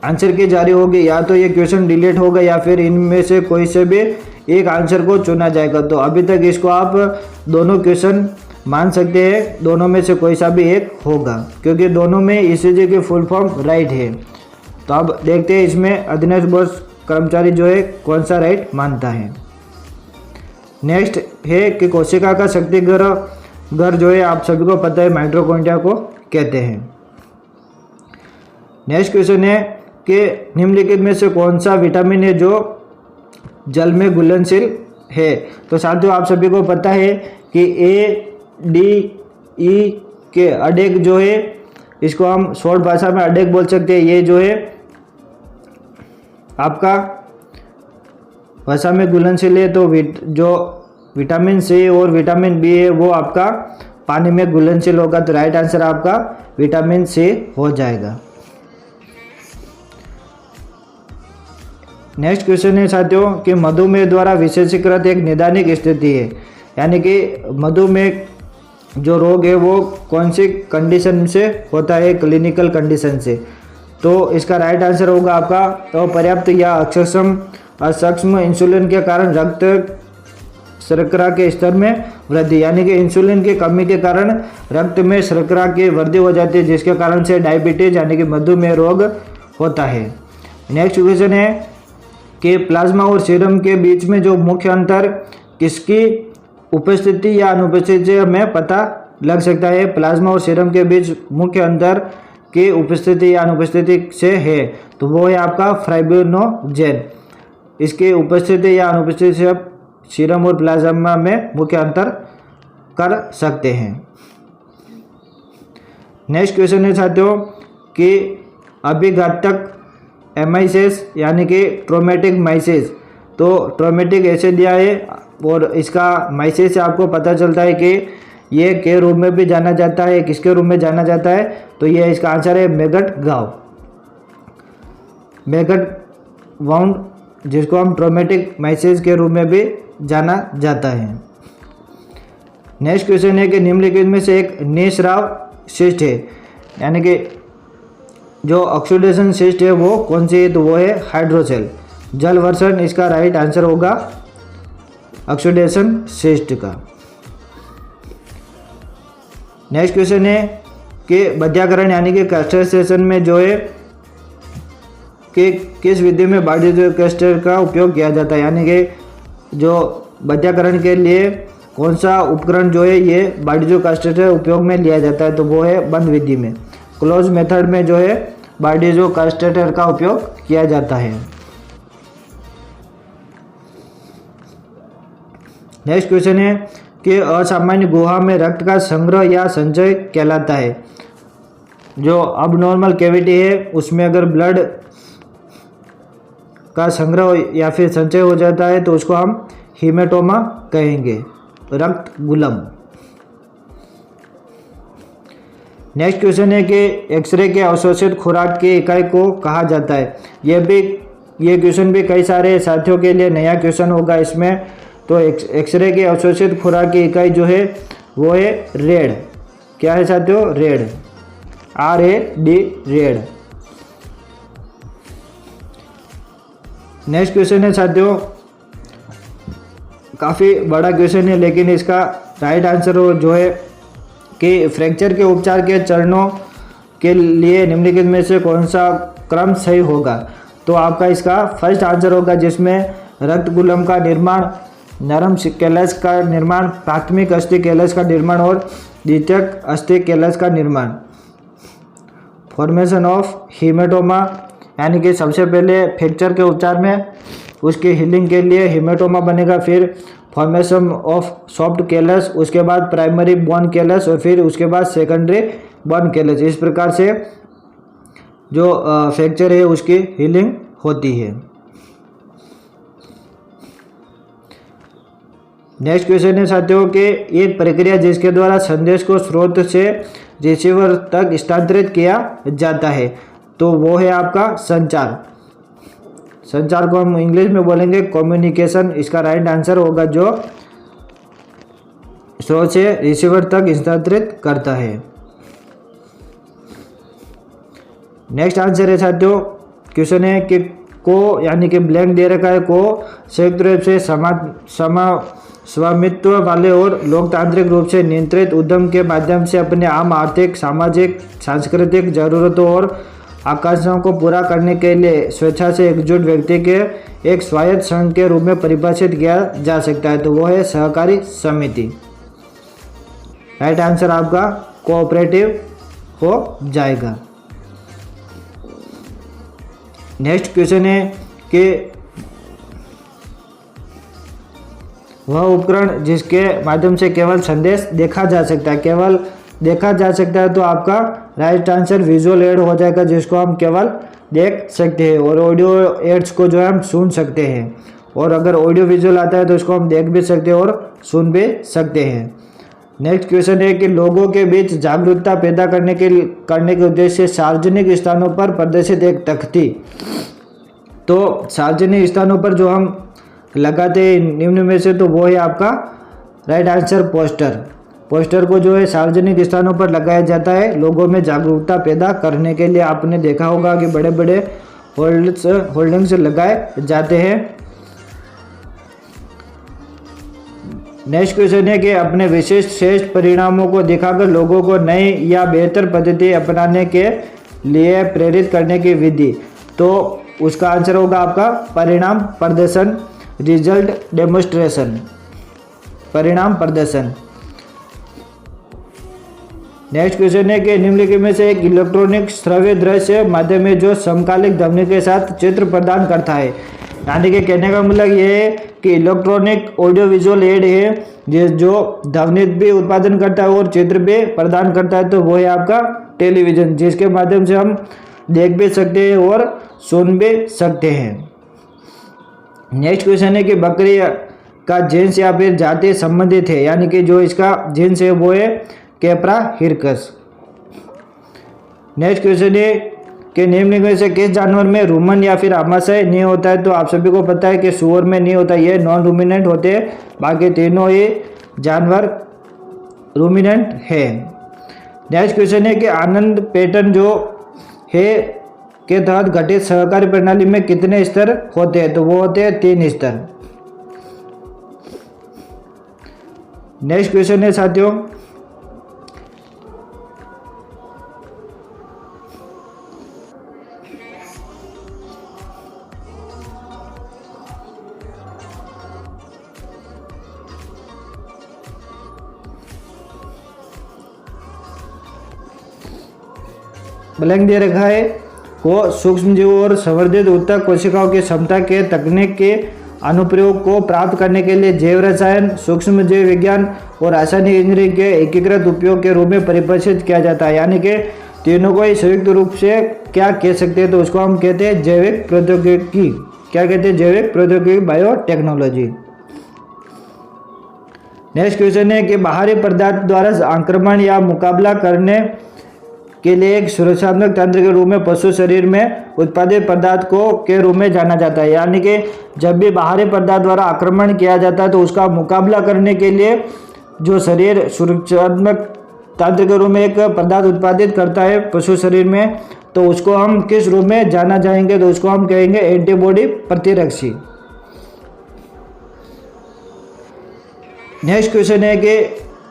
आंसर की जारी होगी, या तो ये क्वेश्चन डिलीट होगा या फिर इनमें से कोई से भी एक आंसर को चुना जाएगा। तो अभी तक इसको आप दोनों क्वेश्चन मान सकते हैं, दोनों में से कोई सा भी एक होगा, क्योंकि दोनों में ईसीजी की फुल फॉर्म राइट है। तो अब देखते हैं इसमें अधीनस्थ बोर्ड कर्मचारी जो है कौन सा राइट मानता है। नेक्स्ट है कि कोशिका का शक्ति घर जो है आप सभी को पता है माइटोकॉन्ड्रिया को कहते हैं। नेक्स्ट क्वेश्चन है कि निम्नलिखित में से कौन सा विटामिन है जो जल में घुलनशील है। तो साथियों आप सभी को पता है कि ए डी ई के अडेक जो है, इसको हम शॉर्ट भाषा में अडेक बोल सकते हैं। ये जो है आपका भाषा में घुलनशील है। तो जो विटामिन सी और विटामिन बी है वो आपका पानी में घुलनशील होगा। तो राइट आंसर आपका विटामिन सी हो जाएगा। नेक्स्ट क्वेश्चन है साथियों कि मधुमेह द्वारा विशेषीकृत एक निदानिक स्थिति है, यानी कि मधुमेह जो रोग है वो कौन सी कंडीशन से होता है, क्लिनिकल कंडीशन से। तो इसका राइट आंसर होगा आपका अपर्याप्त या अक्षम इंसुलिन के कारण रक्त शर्करा के स्तर में वृद्धि, यानी कि इंसुलिन की कमी के कारण रक्त में शर्करा की वृद्धि हो जाती है, जिसके कारण से डायबिटीज यानी कि मधुमेह रोग होता है। नेक्स्ट क्वेश्चन है कि प्लाज्मा और सीरम के बीच में जो मुख्य अंतर किसकी उपस्थिति या अनुपस्थिति से हमें पता लग सकता है। प्लाज्मा और सीरम के बीच मुख्य अंतर की उपस्थिति या अनुपस्थिति से है, तो वो है आपका फाइब्रिनोजेन। इसकी उपस्थिति या अनुपस्थिति से आप सीरम और प्लाज्मा में मुख्य अंतर कर सकते हैं। नेक्स्ट क्वेश्चन है साथियों कि अभिघातक एमाइसेस यानी कि ट्रोमेटिक माइसेस। तो ट्रोमेटिक एसिड दिया है और इसका माइसेस से आपको पता चलता है कि ये के रूप में भी जाना जाता है, किसके रूप में जाना जाता है। तो ये इसका आंसर है मैगट घाव, मैगट वाउंड, जिसको हम ट्रोमेटिक माइसेस के रूप में भी जाना जाता है। नेक्स्ट क्वेश्चन है कि निम्नलिखित में से एक निस्राव शिस्ट है, यानी कि जो ऑक्सीडेशन शिस्ट है वो कौन सी है। तो वो है हाइड्रोसेल जल वर्षण। इसका राइट आंसर होगा ऑक्सीडेशन शिस्ट का। नेक्स्ट क्वेश्चन है कि बध्याकरण यानी कि कैस्ट्रेशन में जो है कि किस विधि में बायोडिजोकेस्टर का उपयोग किया जाता है, यानी कि जो बध्याकरण के लिए कौन सा उपकरण जो है ये बायोडिजोकेस्टर उपयोग में लिया जाता है। तो वो है बंद विधि में, क्लोज मेथड में जो है बायोडिजोकेस्टर का उपयोग किया जाता है। नेक्स्ट क्वेश्चन है कि असामान्य गुहा में रक्त का संग्रह या संचय कहलाता है। जो अब नॉर्मल कैविटी है उसमें अगर ब्लड का संग्रह या फिर संचय हो जाता है तो उसको हम हीमेटोमा कहेंगे, रक्त गुलम। नेक्स्ट क्वेश्चन है कि एक्सरे के अवशोषित खुराक की इकाई को कहा जाता है। ये क्वेश्चन भी कई सारे साथियों के लिए नया क्वेश्चन होगा इसमें। तो एक्सरे के अवशोषित खुराक की इकाई जो है वो है रेड। क्या है साथियों? Red, RAD, red. Next question है साथियों, काफ़ी बड़ा क्वेश्चन है लेकिन इसका राइट आंसर जो है कि फ्रैक्चर के उपचार के चरणों के लिए निम्नलिखित में से कौन सा क्रम सही होगा। तो आपका इसका फर्स्ट आंसर होगा जिसमें रक्तगुल्म का निर्माण, नरम कैलस का निर्माण, प्राथमिक अस्थि कैलस का निर्माण और द्वितीयक अस्थि कैलस का निर्माण। फॉर्मेशन ऑफ हीमेटोमा, यानी कि सबसे पहले फ्रैक्चर के उपचार में उसकी हीलिंग के लिए हीमेटोमा बनेगा, फिर फॉर्मेशन ऑफ सॉफ्ट कैलस, उसके बाद प्राइमरी बोन कैलस और फिर उसके बाद सेकेंडरी बोन कैलस। इस प्रकार से जो फ्रैक्चर है उसकी हीलिंग होती है। नेक्स्ट क्वेश्चन है साथियों कि एक प्रक्रिया जिसके द्वारा संदेश को स्रोत से रिसीवर तक स्थानांतरित किया जाता है, तो वो है आपका संचार। संचार को हम इंग्लिश में बोलेंगे कम्युनिकेशन। इसका राइट आंसर होगा जो स्रोत से रिसीवर तक स्थानांतरित करता है। नेक्स्ट आंसर है साथियों, क्वेश्चन है कि को, यानी कि ब्लैंक दे रखा है, को संयुक्त रूप से स्वामित्व वाले और लोकतांत्रिक रूप से नियंत्रित उद्यम के माध्यम से अपने आम आर्थिक, सामाजिक, सांस्कृतिक जरूरतों और आकांक्षाओं को पूरा करने के लिए स्वेच्छा से एकजुट व्यक्ति के एक स्वायत्त संघ के रूप में परिभाषित किया जा सकता है, तो वो है सहकारी समिति। राइट आंसर आपका कोऑपरेटिव हो जाएगा। नेक्स्ट क्वेश्चन है कि वह उपकरण जिसके माध्यम से केवल संदेश देखा जा सकता है, केवल देखा जा सकता है, तो आपका राइट आंसर विजुअल एड हो जाएगा, जिसको हम केवल देख सकते हैं, और ऑडियो एड्स को जो है हम सुन सकते हैं, और अगर ऑडियो विजुअल आता है तो उसको हम देख भी सकते हैं और सुन भी सकते हैं। नेक्स्ट क्वेश्चन है कि लोगों के बीच जागरूकता पैदा करने के उद्देश्य से सार्वजनिक स्थानों पर प्रदर्शित एक तख्ती। तो सार्वजनिक स्थानों पर जो हम लगाते हैं निम्न में से, तो वो है आपका राइट आंसर पोस्टर। पोस्टर को जो है सार्वजनिक स्थानों पर लगाया जाता है लोगों में जागरूकता पैदा करने के लिए। आपने देखा होगा कि बड़े बड़े होल्डिंग्स लगाए जाते हैं। नेक्स्ट क्वेश्चन है कि अपने विशिष्ट श्रेष्ठ परिणामों को दिखाकर लोगों को नई या बेहतर पद्धति अपनाने के लिए प्रेरित करने की विधि। तो उसका आंसर होगा आपका परिणाम प्रदर्शन, रिजल्ट डेमोन्स्ट्रेशन, परिणाम प्रदर्शन। नेक्स्ट क्वेश्चन है कि निम्नलिखित में से एक इलेक्ट्रॉनिक श्रव्य दृश्य माध्यम है जो समकालिक ध्वनि के साथ चित्र प्रदान करता है। यानी कि कहने का मतलब ये है कि इलेक्ट्रॉनिक ऑडियो विजुअल एड है जो ध्वनि भी उत्पादन करता है और चित्र भी प्रदान करता है, तो वो है आपका टेलीविजन, जिसके माध्यम से हम देख भी सकते हैं और सुन भी सकते हैं। नेक्स्ट क्वेश्चन है कि बकरी का जीन्स या फिर जाति संबंधित है, यानी कि जो इसका जीन्स है वो है कैप्रा हिरकस। नेक्स्ट क्वेश्चन है कि निम्न में से किस जानवर में रुमन या फिर आमाशय नहीं होता है। तो आप सभी को पता है कि सूअर में नहीं होता, ये नॉन रूमिनेंट होते हैं, बाकी तीनों ही जानवर रूमिनेंट है। नेक्स्ट क्वेश्चन है कि आनंद पैटर्न जो है के तहत गठित सहकारी प्रणाली में कितने स्तर होते हैं। तो वो होते हैं 3 स्तर। नेक्स्ट क्वेश्चन है साथियों, ब्लैंक दे रखा है को सूक्ष्मजीव और संवर्धित उत्तक कोशिकाओं की क्षमता के तकनीक के अनुप्रयोग को प्राप्त करने के लिए जैव रसायन, सूक्ष्म जीव विज्ञान और रासायनिक इंजीनियरिंग के एकीकृत उपयोग के रूप में परिभाषित किया जाता है। यानी कि तीनों को ही संयुक्त रूप से क्या कह सकते हैं, तो उसको हम कहते हैं जैविक प्रौद्योगिकी। क्या कहते हैं? जैविक प्रौद्योगिकी, बायोटेक्नोलॉजी। नेक्स्ट क्वेश्चन है कि बाहरी पदार्थ द्वारा आक्रमण या मुकाबला करने के लिए एक सुरक्षात्मक तंत्र के रूप में पशु शरीर में उत्पादित पदार्थ को के रूप में जाना जाता है। यानी कि जब भी बाहरी पदार्थ द्वारा आक्रमण किया जाता है तो उसका मुकाबला करने के लिए जो शरीर सुरक्षात्मक तंत्र के रूप में एक पदार्थ उत्पादित करता है पशु शरीर में, तो उसको हम किस रूप में जाना जाएंगे, तो उसको हम कहेंगे एंटीबॉडी, प्रतिरक्षी। नेक्स्ट क्वेश्चन है कि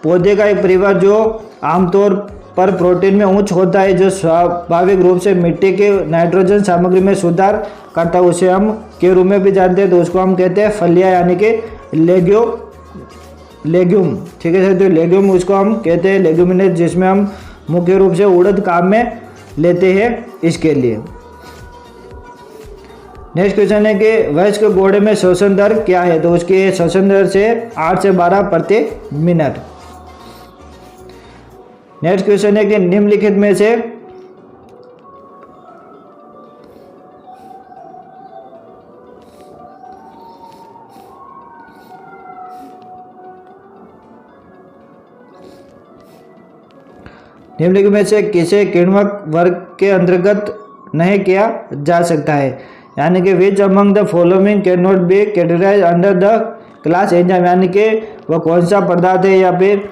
पौधे का एक परिवार जो आमतौर पर प्रोटीन में उच्च होता है, जो स्वाभाविक रूप से मिट्टी के नाइट्रोजन सामग्री में सुधार करता है, उसे हम के रूप में भी जानते हैं, तो उसको हम कहते हैं फलियां, यानी कि लेग्यूम। ठीक है सर, तो लेग्यूम उसको हम कहते हैं लेग्यूमिनेज, जिसमें हम मुख्य रूप से उड़द काम में लेते हैं इसके लिए। नेक्स्ट क्वेश्चन है कि वयस्क घोड़े में श्वसन दर क्या है, तो उसकी श्वसन दर से 8 से 12 प्रति मिनट। नेक्स्ट क्वेश्चन है कि निम्नलिखित में से किसे किण्वक वर्ग के अंतर्गत नहीं किया जा सकता है, यानी कि which among the following can not be categorize under the class enzyme, यानी कि वह कौन सा पदार्थ है या फिर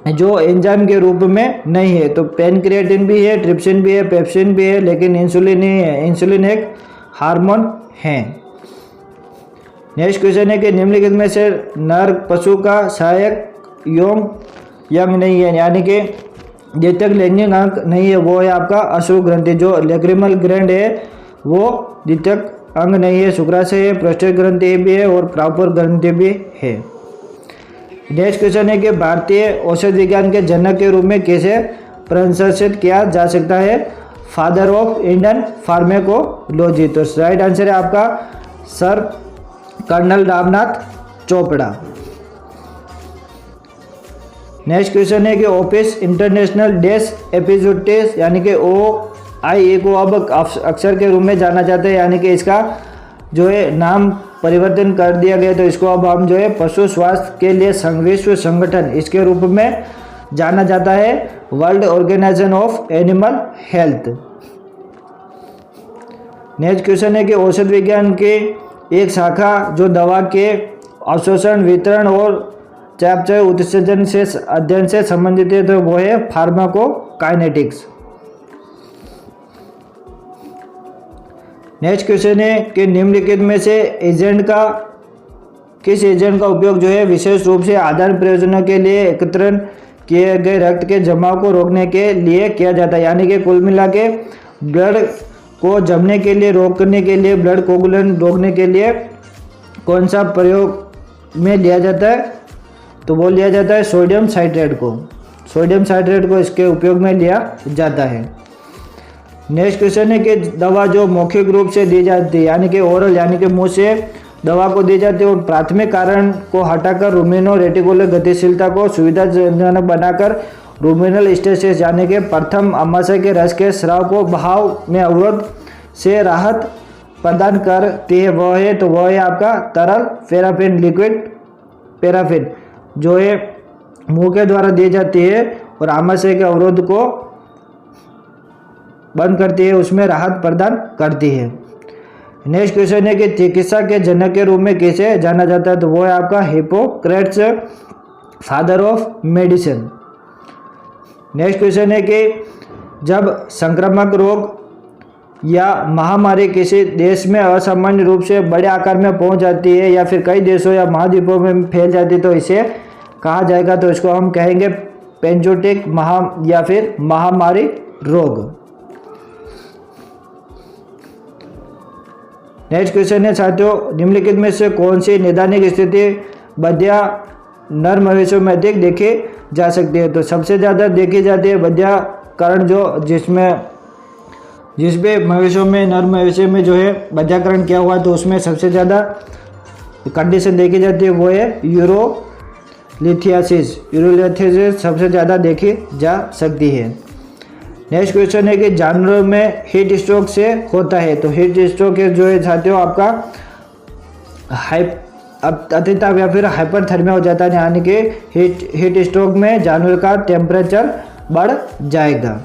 जो एंजाइम के रूप में नहीं है। तो पेनक्रिएटिन भी है, ट्रिप्सिन भी है, पेप्सिन भी है, लेकिन इंसुलिन नहीं है। इंसुलिन एक हार्मोन है। नेक्स्ट क्वेश्चन है कि निम्नलिखित में से नर पशु का सहायक यंग नहीं है, यानी कि जब तक लैंगिक अंग नहीं है वो है आपका अश्रु ग्रंथि। जो लैक्रिमल ग्लैंड है वो द्वितीयक अंग नहीं है, शुक्राशय है, प्रोस्टेट ग्रंथि भी है और प्रापर ग्रंथि भी है। नेक्स्ट क्वेश्चन है कि भारतीय औषध विज्ञान के जनक के रूप में कैसे प्रशंसित किया जा सकता है, फादर ऑफ इंडियन फार्मेकोलॉजी। तो राइट आंसर है आपका sir colonel Ramnath Chopra. Next question है कि ऑफिस इंटरनेशनल डेस एपिजोटिस, यानी कि OIE को अब अक्षर के रूप में जाना जाता है, यानी कि इसका जो है नाम परिवर्तन कर दिया गया, तो इसको अब हम जो है पशु स्वास्थ्य के लिए विश्व संगठन इसके रूप में जाना जाता है, World Organisation of Animal Health. Next question है कि औषध विज्ञान के एक शाखा जो दवा के अवशोषण, वितरण और चयापचय उत्सर्जन से अध्ययन से संबंधित है, तो वो है फार्माकोकाइनेटिक्स। नेक्स्ट क्वेश्चन है कि निम्नलिखित में से किस एजेंट का उपयोग जो है विशेष रूप से आदान प्रयोजनों के लिए एकत्र किए गए रक्त के जमाव को रोकने के लिए किया जाता है, यानी कि कुल मिला के ब्लड को जमने के लिए, रोकने के लिए, ब्लड कोगुलन रोकने के लिए कौन सा प्रयोग में लिया जाता है, तो वो लिया जाता है सोडियम साइट्रेट को। सोडियम साइट्रेट को इसके उपयोग में लिया जाता है। नेक्स्ट क्वेश्चन है कि दवा जो मौखिक रूप से दी जाती है, यानी कि ओरल, यानी कि मुंह से दवा को दी जाती है, और प्राथमिक कारण को हटाकर रूमिनो रेटिकुलर गतिशीलता को सुविधाजनक बनाकर रूमिनल स्टेसिस, यानी कि प्रथम आमाशय के रस के स्राव को बहाव में अवरोध से राहत प्रदान करती है, वह है, तो वह है आपका तरल पैराफिन, लिक्विड पैराफिन, जो है मुंह के द्वारा दी जाती है और आमाशय के अवरोध को बंद करती है, उसमें राहत प्रदान करती है। नेक्स्ट क्वेश्चन है कि चिकित्सा के जनक के रूप में कैसे जाना जाता है, तो वो है आपका Hippocrates, father of medicine. Next question है कि जब संक्रामक रोग या महामारी किसी देश में असामान्य रूप से बड़े आकार में पहुंच जाती है या फिर कई देशों या महाद्वीपों में फैल जाती है, तो इसे कहा जाएगा, तो इसको हम कहेंगे पेंजोटिक या फिर महामारी रोग। नेक्स्ट क्वेश्चन है साथियों, निम्नलिखित में से कौन सी नैदानिक स्थिति बधिया नर मवेशियों में अधिक देखी जा सकती है, तो सबसे ज़्यादा देखी जाती है बधियाकरण, जो जिसमें मवेशियों में, नर मवेशियों में जो है बधियाकरण किया हुआ है, तो उसमें सबसे ज़्यादा कंडीशन देखी जाती है वो है यूरोलिथियासिस सबसे ज़्यादा देखी जा सकती है। नेक्स्ट क्वेश्चन है कि जानवरों में हीट स्ट्रोक से होता है। तो हीट स्ट्रोक जो है साथियों आपका अतिताप या फिर हाइपरथर्मिया हो जाता है, यानी कि हीट स्ट्रोक में जानवर का टेम्परेचर बढ़ जाएगा।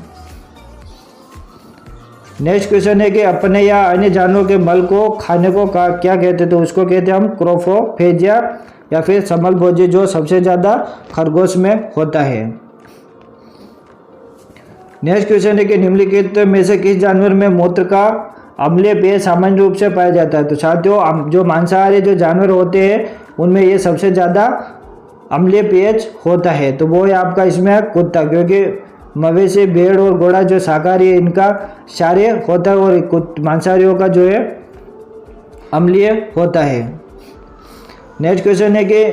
नेक्स्ट क्वेश्चन है कि अपने या अन्य जानवरों के मल को खाने को क्या कहते हैं। तो उसको कहते हैं हम क्रोफोफेजिया या फिर समलभोजी, जो सबसे ज़्यादा खरगोश में होता है। नेक्स्ट क्वेश्चन है कि निम्नलिखित में से किस जानवर में मूत्र का अम्लीय पेय सामान्य रूप से पाया जाता है। तो साथियों जो मांसाहारी जो जानवर होते हैं उनमें ये सबसे ज़्यादा अम्लीय पेय होता है, तो वो है आपका इसमें कुत्ता, क्योंकि मवेशी, भेड़ और घोड़ा जो शाकाहारी है इनका क्षारीय होता है और मांसाहारियों का जो है अम्लीय होता है। नेक्स्ट क्वेश्चन है कि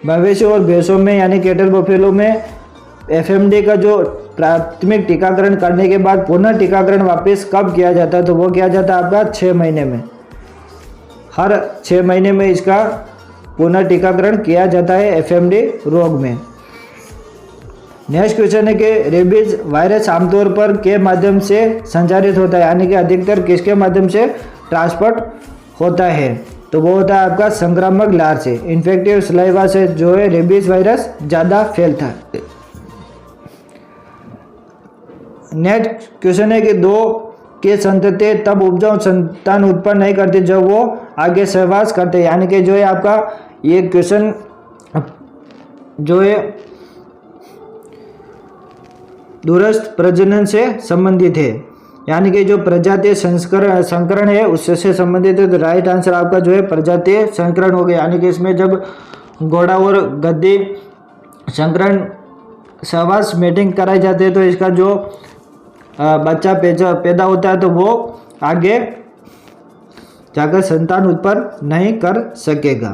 मवेशी और भैंसों में यानी कैटल बफेलो में एफएमडी का जो प्राथमिक टीकाकरण करने के बाद पुनः टीकाकरण वापस कब किया जाता है। तो वो किया जाता है आपका 6 महीने में। हर 6 महीने में इसका पुनः टीकाकरण किया जाता है एफएमडी रोग में। नेक्स्ट क्वेश्चन है कि रेबीज वायरस आमतौर पर के माध्यम से संचारित होता है, यानी कि अधिकतर किसके माध्यम से ट्रांसपोर्ट होता है। तो वो होता है आपका संक्रामक लार से, इन्फेक्टिव सलाइवा से जो है रेबीज वायरस ज़्यादा फैलता है। नेक्स्ट क्वेश्चन है कि दो के संतति तब उपजाऊ संतान उत्पन्न नहीं करते जब वो आगे सहवास करते, यानी कि जो है आपका ये क्वेश्चन जो है दूरस्थ प्रजनन से संबंधित है, यानी कि जो प्रजातीय संकरण है उससे संबंधित है। तो राइट आंसर आपका जो है प्रजातीय संकरण हो गया, यानी कि इसमें जब घोड़ा और गद्दी संकरण सहवास मेटिंग कराई जाती है तो इसका जो बच्चा पैदा होता है तो वो आगे जाकर संतान उत्पन्न नहीं कर सकेगा।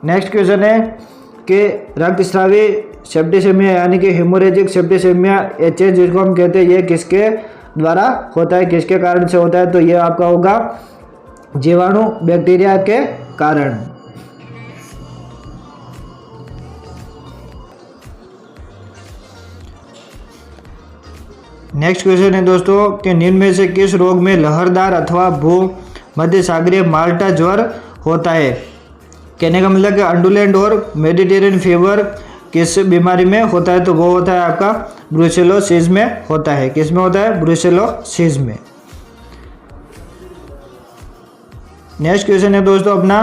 नेक्स्ट क्वेश्चन है कि रक्तस्रावी सेप्टिसेमिया यानी कि हेमोरेजिक सेप्टिसेमिया एचएच जिसको हम कहते हैं, ये किसके द्वारा होता है, किसके कारण से होता है। तो ये आपका होगा जीवाणु बैक्टीरिया के कारण। नेक्स्ट क्वेश्चन है दोस्तों कि निम्न में से किस रोग में लहरदार अथवा भूमध्य सागरीय माल्टा ज्वर होता है। कहने का मतलब कि अंडुलेंट और मेडिटेरियन फीवर किस बीमारी में होता है। तो वो होता है आपका ब्रुसेलोसिस में होता है। किस में होता है? ब्रुसेलोसिस में। नेक्स्ट क्वेश्चन है दोस्तों अपना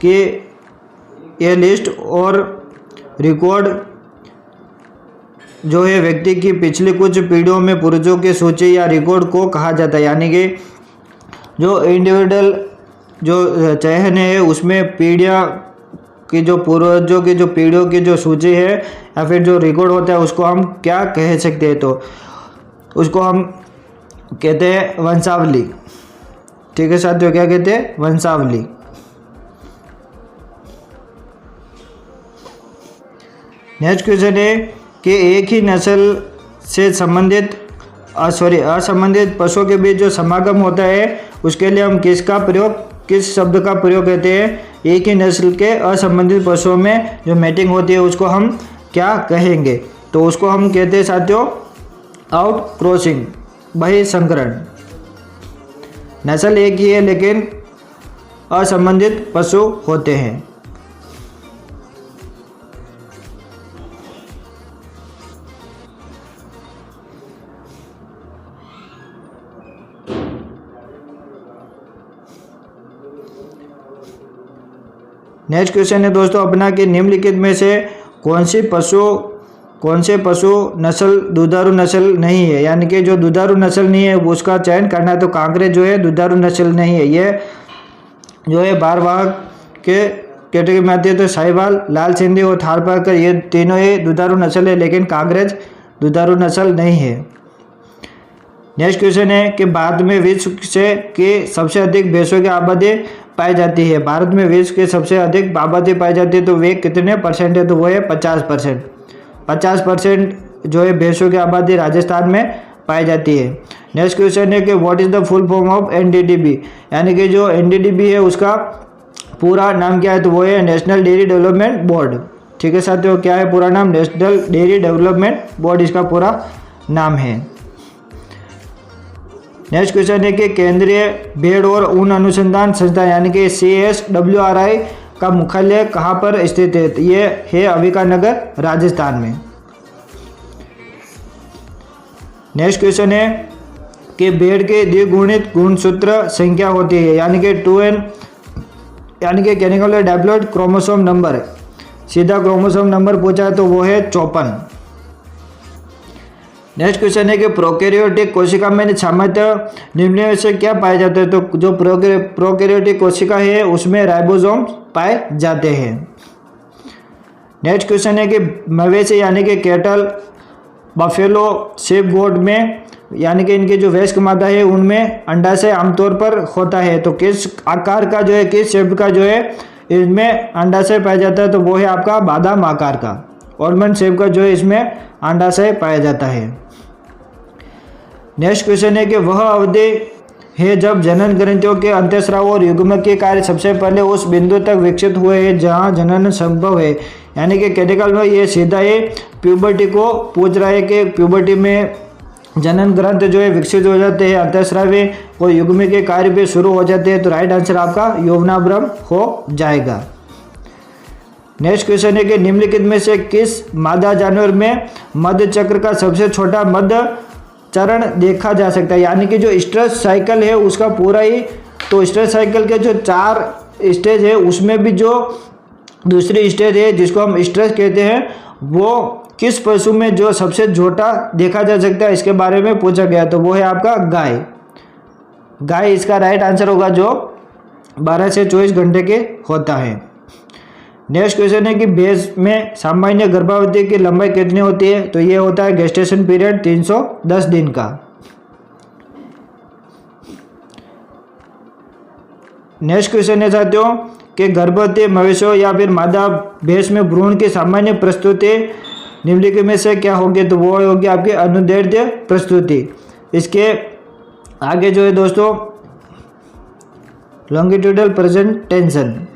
कि ये लिस्ट और रिकॉर्ड जो है व्यक्ति की पिछली कुछ पीढ़ियों में पूर्वजों की सूची या रिकॉर्ड को कहा जाता है, यानी कि जो इंडिविजुअल जो चयन है उसमें पीढ़ियाँ की जो पूर्वजों की जो पीढ़ियों की जो सूची है या फिर जो रिकॉर्ड होता है उसको हम क्या कह सकते हैं। तो उसको हम कहते हैं वंशावली। ठीक है साथियों, क्या कहते हैं? वंशावली। नेक्स्ट क्वेश्चन है कि एक ही नस्ल से संबंधित असंबंधित पशुओं के बीच जो समागम होता है उसके लिए हम किस शब्द का प्रयोग करते हैं। एक ही नस्ल के असंबंधित पशुओं में जो मैटिंग होती है उसको हम क्या कहेंगे। तो उसको हम कहते हैं साथियों आउट क्रॉसिंग, बहिर्संकरण। नस्ल एक ही है लेकिन असंबंधित पशु होते हैं। नेक्स्ट क्वेश्चन है दोस्तों अपना कि निम्नलिखित में से कौन से पशु नस्ल दुधारू नस्ल नहीं है, यानी कि जो दुधारू नस्ल नहीं है उसका चयन करना है। तो कांकरे जो है दुधारू नस्ल नहीं है, ये जो है भारवाहक के कैटेगरी में आती है। तो साहिवाल, लाल सिंधी और थारपारकर ये तीनों ही दुधारू नस्ल है, लेकिन कांकरेज दुधारू नस्ल नहीं है। नेक्स्ट क्वेश्चन है कि भारत में विश्व से की सबसे अधिक भैंसों की आबादी पाई जाती है। भारत में विश्व के सबसे अधिक आबादी पाई जाती है तो वे कितने परसेंट है? तो वो है 50%। 50% जो है भैंसों की आबादी राजस्थान में पाई जाती है। नेक्स्ट क्वेश्चन है कि what is the full form of NDDB, यानी कि जो एनडीडीबी है उसका पूरा नाम क्या है, तो वो है नेशनल डेयरी डेवलपमेंट बोर्ड। ठीक है साथियों, क्या है पूरा नाम, नेशनल डेयरी डेवलपमेंट बोर्ड इसका पूरा नाम है। नेक्स्ट क्वेश्चन है कि केंद्रीय भेड़ और ऊन अनुसंधान संस्थान यानी कि CSWRI का मुख्यालय कहाँ पर स्थित है, तो ये है अंबिकानगर राजस्थान में। नेक्स्ट क्वेश्चन है कि भेड़ के द्विगुणित गुणसूत्र संख्या होती है यानी कि 2n यानी कि कहने का मतलब डायप्लॉइड क्रोमोसोम नंबर, सीधा क्रोमोसोम नंबर पूछा है तो वो है 54। नेक्स्ट क्वेश्चन है कि प्रोकैरियोटिक कोशिका में सामान्यतः निम्न में से क्या पाया जाता है, तो जो प्रोकैरियोटिक कोशिका है उसमें राइबोसोम पाए जाते हैं। नेक्स्ट क्वेश्चन है कि मवेशी यानी कि कैटल, बफेलो, शेप गोट में यानी कि इनके जो वयस्क मादा है उनमें अंडाशय आमतौर पर होता है, तो किस आकार का जो है, किस शेप का जो है इसमें अंडाशय पाया जाता है, तो वो है आपका बादाम आकार का, ऑलमंड शेप का जो है इसमें अंडाशय पाया जाता है। नेक्स्ट क्वेश्चन है कि वह अवधि है जब जनन ग्रंथियों के अंतःस्राव और युग्मक के कार्य सबसे पहले उस बिंदु तक विकसित हुए हैं जहां जनन संभव है, यानी कि कैटेगल में ये सीधा ये प्यूबर्टी को पूछ रहा है कि प्यूबर्टी में जनन ग्रंथ जो है विकसित हो जाते हैं, अंतःस्राव और युग्म के कार्य भी शुरू हो जाते हैं, तो राइट आंसर आपका यौवनाभ्रम हो जाएगा। नेक्स्ट क्वेश्चन है कि निम्नलिखित में से किस मादा जानवर में मध्य चक्र का सबसे छोटा मध्य चरण देखा जा सकता है, यानी कि जो स्ट्रेस साइकिल है उसका पूरा ही, तो स्ट्रेस साइकिल के जो 4 स्टेज है उसमें भी जो दूसरी स्टेज है जिसको हम स्ट्रेस कहते हैं वो किस पशु में जो सबसे छोटा देखा जा सकता है इसके बारे में पूछा गया, तो वो है आपका गाय। गाय इसका राइट आंसर होगा जो 12 से 24 घंटे के होता है। नेक्स्ट क्वेश्चन है कि भैंस में सामान्य गर्भावधि की लंबाई कितनी होती है, तो ये होता है गेस्टेशन पीरियड 310 दिन का। नेक्स्ट क्वेश्चन है साथियों कि गर्भवती मवेशियों या फिर मादा भैंस में भ्रूण की सामान्य प्रस्तुति निम्नलिखित में से क्या होगी, तो वो होगी आपकी अनुदैर्ध्य प्रस्तुति। इसके आगे जो है दोस्तों लॉन्गिट्यूडल प्रेजेंटेशन।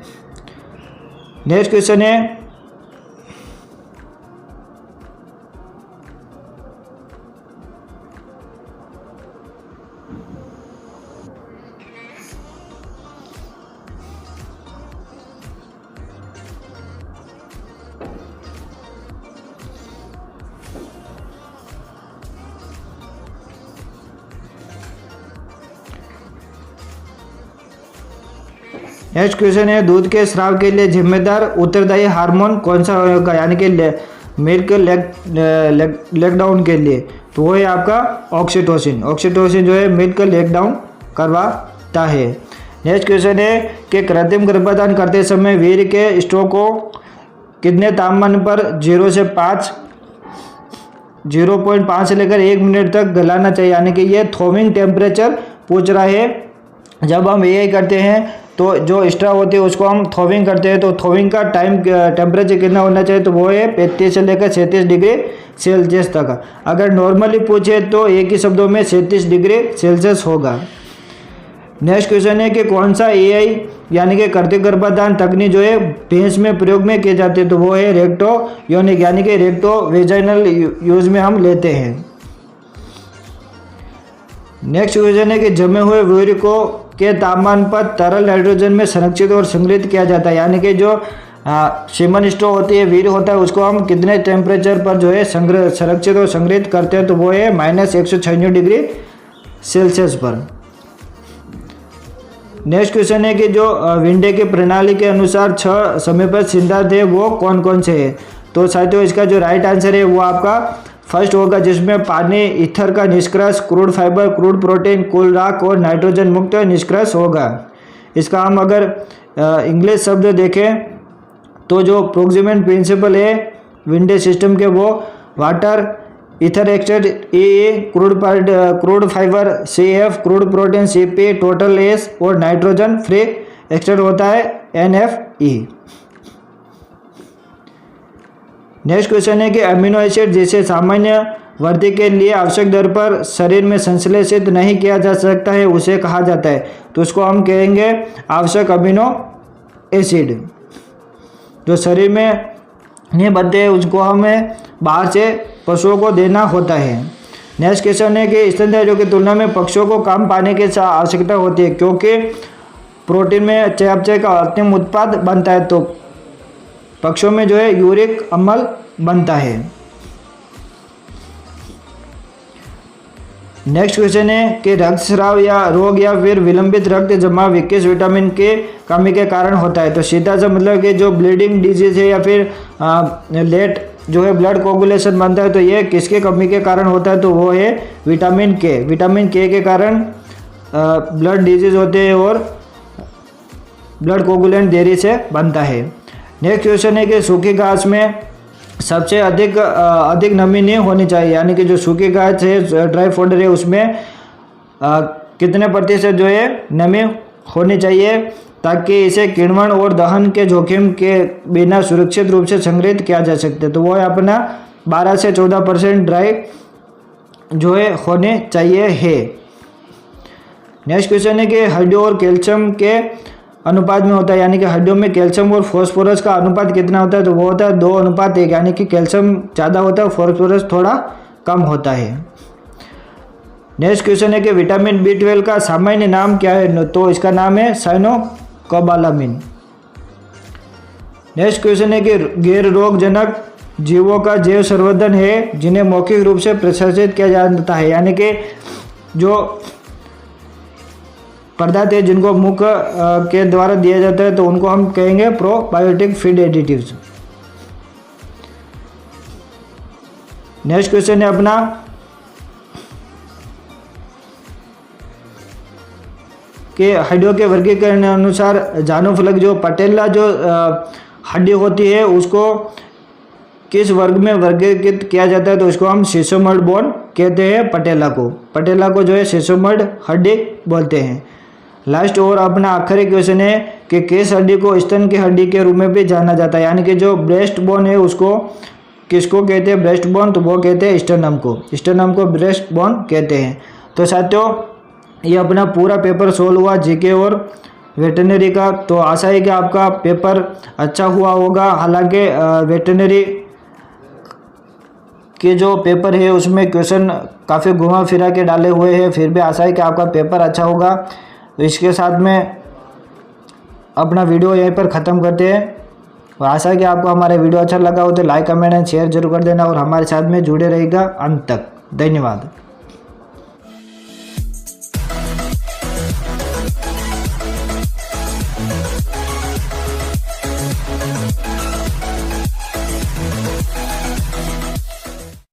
नेक्स्ट क्वेश्चन है नेक्स्ट क्वेश्चन है दूध के स्राव के लिए जिम्मेदार उत्तरदायी हार्मोन कौन सा होगा, यानी कि मिल्क लेग डाउन के लिए, तो वो है आपका ऑक्सीटोसिन। ऑक्सीटोसिन जो है मिल्क लेग डाउन करवाता है। नेक्स्ट क्वेश्चन है कि कृत्रिम गर्भधान करते समय वीर्य के स्टॉक को कितने तापमान पर 0.5 से लेकर 1 मिनट तक गलाना चाहिए, यानी कि ये थोविंग टेम्परेचर पूछ रहा है। जब हम यही करते हैं तो जो स्ट्रा होती है उसको हम थोविंग करते हैं, तो थोविंग का टेम्परेचर कितना होना चाहिए, तो वो है 35 से लेकर 37 डिग्री सेल्सियस तक। अगर नॉर्मली पूछे तो एक ही शब्दों में 37 डिग्री सेल्सियस होगा। नेक्स्ट क्वेश्चन है कि कौन सा AI यानी कि कृत्रिम गर्भधान तकनीक जो है भैंस में प्रयोग में किए जाते हैं, तो वो है रेक्टोयोनिक यानी कि रेक्टो वेजाइनल यूज में हम लेते हैं। नेक्स्ट क्वेश्चन है कि जमे हुए वीर्य को के तापमान पर तरल नाइट्रोजन में संरक्षित और संग्रहित किया जाता है, यानी कि जो सीमन स्टो होती है, वीर्य होता है, उसको हम कितने टेम्परेचर पर जो है संरक्षित और संग्रहित करते हैं, तो वो है -196 डिग्री सेल्सियस पर। नेक्स्ट क्वेश्चन है कि जो विंडे की प्रणाली के अनुसार 6 समय पर सिद्धांत है वो कौन कौन से है, तो साथियों इसका जो राइट आंसर है वो आपका फर्स्ट होगा जिसमें पानी, ईथर का निष्कर्ष, क्रूड फाइबर, क्रूड प्रोटीन, कुल राख और नाइट्रोजन मुक्त निष्कर्ष होगा। इसका हम अगर इंग्लिश शब्द देखें तो जो प्रोक्सिमेंट प्रिंसिपल है विंडे सिस्टम के वो water, ether extract AA, crude fibre CF, crude protein CP, total S और नाइट्रोजन फ्री एक्सट्रैक्ट होता है NFE। नेक्स्ट क्वेश्चन है कि अमीनो एसिड जिसे सामान्य वृद्धि के लिए आवश्यक दर पर शरीर में संश्लेषित नहीं किया जा सकता है उसे कहा जाता है, तो उसको हम कहेंगे आवश्यक अमीनो एसिड जो शरीर में नहीं बनते हैं उसको हमें बाहर से पशुओं को देना होता है। नेक्स्ट क्वेश्चन है कि स्तनधारियों की तुलना में पक्षियों को कम पानी की आवश्यकता होती है क्योंकि प्रोटीन में चयापचय का अंतिम उत्पाद बनता है, तो पक्षियों में जो है यूरिक अम्ल बनता है। नेक्स्ट क्वेश्चन है कि रक्तस्राव या रोग या फिर विलंबित रक्त जमाव किस विटामिन के कमी के कारण होता है। तो सीधा सा मतलब कि जो ब्लीडिंग डिजीज है या फिर लेट जो है ब्लड कोगुलेशन बनता है, तो ये किसके कमी के कारण होता है, तो वो है विटामिन के। विटामिन के कारण ब्लड डिजीज होते हैं और ब्लड कोगुलेंट देरी से बनता है। नेक्स्ट क्वेश्चन है कि सूखी घास में सबसे अधिक नमी नहीं होनी चाहिए, यानी कि जो सूखी घास है ड्राई फोडर है उसमें कितने प्रतिशत जो है नमी होनी चाहिए ताकि इसे किण्वन और दहन के जोखिम के बिना सुरक्षित रूप से संग्रहित किया जा सकते। तो वो है अपना 12 से 14% ड्राई जो है होने चाहिए है। नेक्स्ट क्वेश्चन है कि हड्डियों और कैल्शियम के अनुपात में होता है, यानी कि हड्डियों में कैल्शियम और फास्फोरस का अनुपात कितना होता है, तो वो होता है 2:1, यानी कि कैल्शियम ज़्यादा होता है, फास्फोरस थोड़ा कम होता है। नेक्स्ट क्वेश्चन है कि विटामिन B12 का सामान्य नाम क्या है, तो इसका नाम है साइनोकोबालामिन। नेक्स्ट क्वेश्चन है कि गैर रोगजनक जीवों का जैव संवर्धन है जिन्हें मौखिक रूप से प्रशासित किया जाता है, यानी कि जो पदार्थ है जिनको मुख के द्वारा दिया जाता है तो उनको हम कहेंगे probiotic feed additives. Next question है अपना कि हड्डियों के वर्गीकरण अनुसार जानुफलक जो पटेला जो हड्डी होती है उसको किस वर्ग में वर्गीकृत किया जाता है, तो उसको हम सेसोमर्ड बोन कहते हैं। पटेला को जो है सेसोमर्ड हड्डी बोलते हैं। लास्ट और अपना आखिरी क्वेश्चन है कि किस हड्डी को स्तन की हड्डी के रूप में भी जाना जाता है, यानी कि जो ब्रेस्ट बोन है उसको किसको कहते हैं ब्रेस्ट बोन, तो वो कहते हैं स्टर्नम को ब्रेस्ट बोन कहते हैं। तो साथियों ये अपना पूरा पेपर सोल्व हुआ जीके और वेटरनरी का। तो आशा है कि आपका पेपर अच्छा हुआ होगा। हालांकि वेटरनरी के जो पेपर है उसमें क्वेश्चन काफ़ी घुमा फिरा के डाले हुए हैं, फिर भी आशा है कि आपका पेपर अच्छा होगा। तो इसके साथ में अपना वीडियो यहीं पर ख़त्म करते हैं। और आशा है कि आपको हमारा वीडियो अच्छा लगा हो तो लाइक कमेंट एंड शेयर जरूर कर देना और हमारे साथ में जुड़े रहेगा अंत तक। धन्यवाद।